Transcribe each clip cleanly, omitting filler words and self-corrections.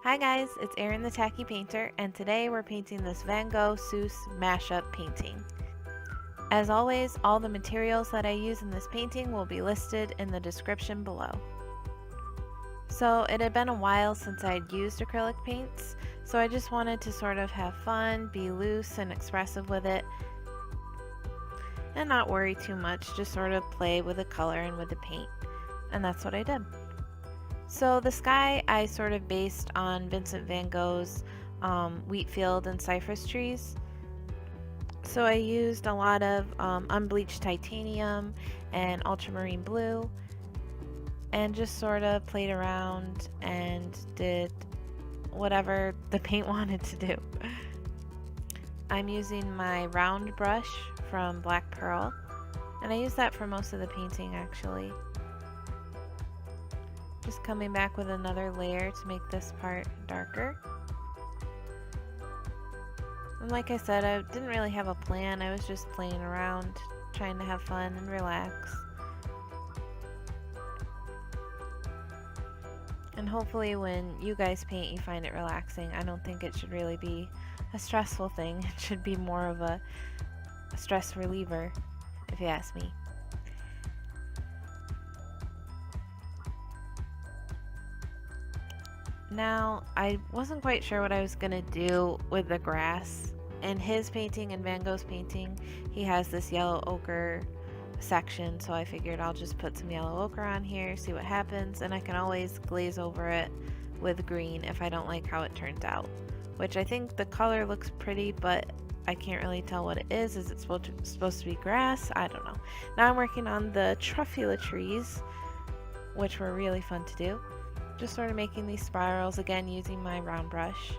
Hi guys, it's Erin the Tacky Painter, and today we're painting this Van Gogh Seuss mashup painting. As always, all the materials that I use in this painting will be listed in the description below. So it had been a while since I'd used acrylic paints, so I just wanted to sort of have fun, be loose and expressive with it, and not worry too much, just sort of play with the color and with the paint. And that's what I did. So the sky I sort of based on Vincent van Gogh's wheat field and cypress trees. So I used a lot of Unbleached Titanium and Ultramarine Blue and just sort of played around and did whatever the paint wanted to do. I'm using my round brush from Black Pearl, and I use that for most of the painting actually. Just coming back with another layer to make this part darker. And like I said, I didn't really have a plan. I was just playing around, trying to have fun and relax. And hopefully when you guys paint, you find it relaxing. I don't think it should really be a stressful thing. It should be more of a stress reliever, if you ask me. Now, I wasn't quite sure what I was gonna do with the grass. In his painting and Van Gogh's painting, he has this yellow ochre section, so I figured I'll just put some yellow ochre on here, see what happens, and I can always glaze over it with green if I don't like how it turns out. Which I think the color looks pretty, but I can't really tell what it is. Is it supposed to be grass? I don't know. Now I'm working on the truffula trees, which were really fun to do. Just sort of making these spirals again using my round brush.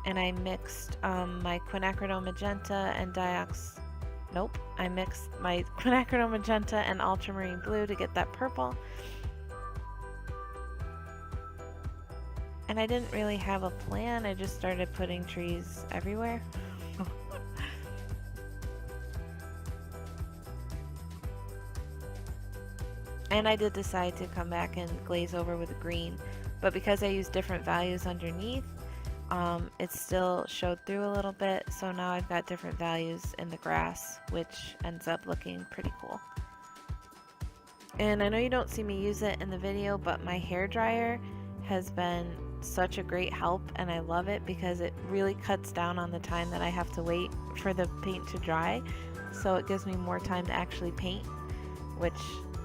And I mixed my Quinacridone Magenta and I mixed my Quinacridone Magenta and Ultramarine Blue to get that purple. And I didn't really have a plan, I just started putting trees everywhere. And I did decide to come back and glaze over with green, but because I used different values underneath, it still showed through a little bit, so now I've got different values in the grass, which ends up looking pretty cool. And I know you don't see me use it in the video, but my hair dryer has been such a great help, and I love it because it really cuts down on the time that I have to wait for the paint to dry, so it gives me more time to actually paint, which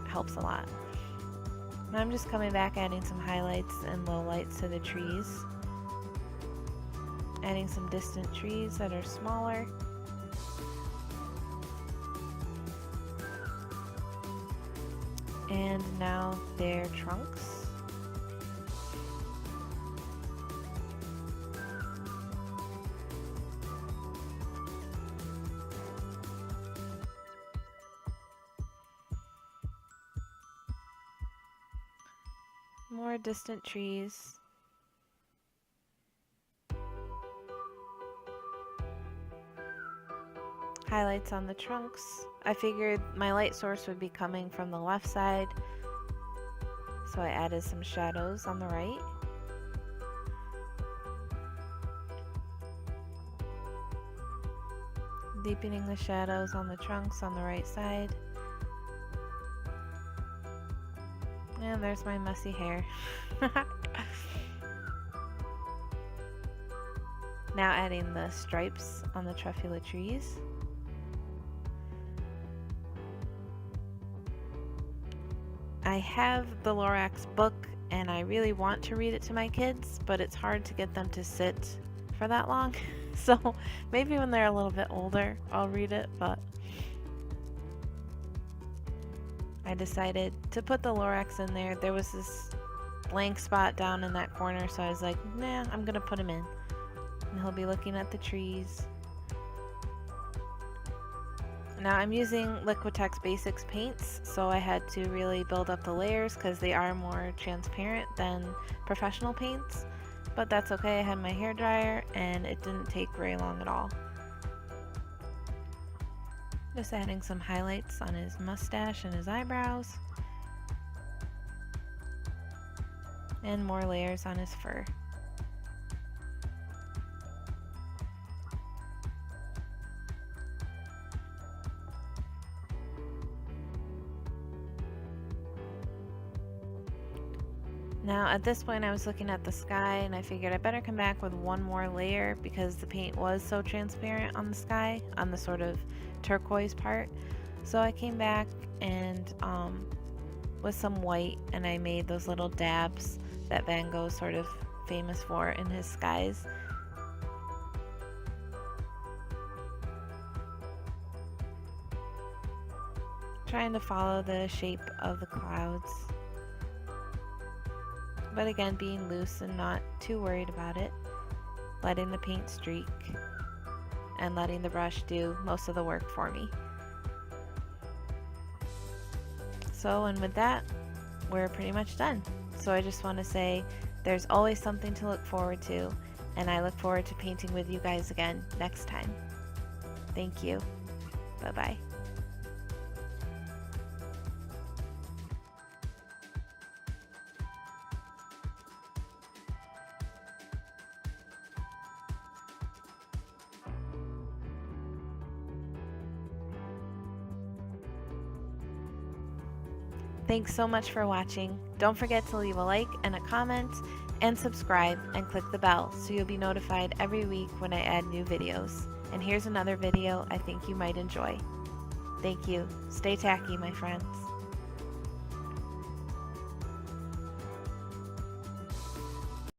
helps a lot. Now I'm just coming back, adding some highlights and lowlights to the trees, adding some distant trees that are smaller, and now their trunks. More distant trees. Highlights on the trunks. I figured my light source would be coming from the left side, so I added some shadows on the right. Deepening the shadows on the trunks on the right side. And there's my messy hair. Now adding the stripes on the truffula trees. I have the Lorax book and I really want to read it to my kids, but it's hard to get them to sit for that long. So maybe when they're a little bit older, I'll read it, but I decided to put the Lorax in there. There was this blank spot down in that corner, so I was like, nah, I'm gonna put him in. And he'll be looking at the trees. Now I'm using Liquitex Basics paints, so I had to really build up the layers because they are more transparent than professional paints. But that's okay, I had my hair dryer and it didn't take very long at all. Just adding some highlights on his mustache and his eyebrows. And more layers on his fur. Now at this point I was looking at the sky and I figured I better come back with one more layer because the paint was so transparent on the sky, on the sort of turquoise part. So I came back and with some white, and I made those little dabs that Van Gogh is sort of famous for in his skies. Trying to follow the shape of the clouds. But again, being loose and not too worried about it. Letting the paint streak and letting the brush do most of the work for me. So, and with that, we're pretty much done. So I just want to say there's always something to look forward to, and I look forward to painting with you guys again next time. Thank you. Bye-bye. Thanks so much for watching. Don't forget to leave a like and a comment and subscribe and click the bell so you'll be notified every week when I add new videos. And here's another video I think you might enjoy. Thank you. Stay tacky, my friends.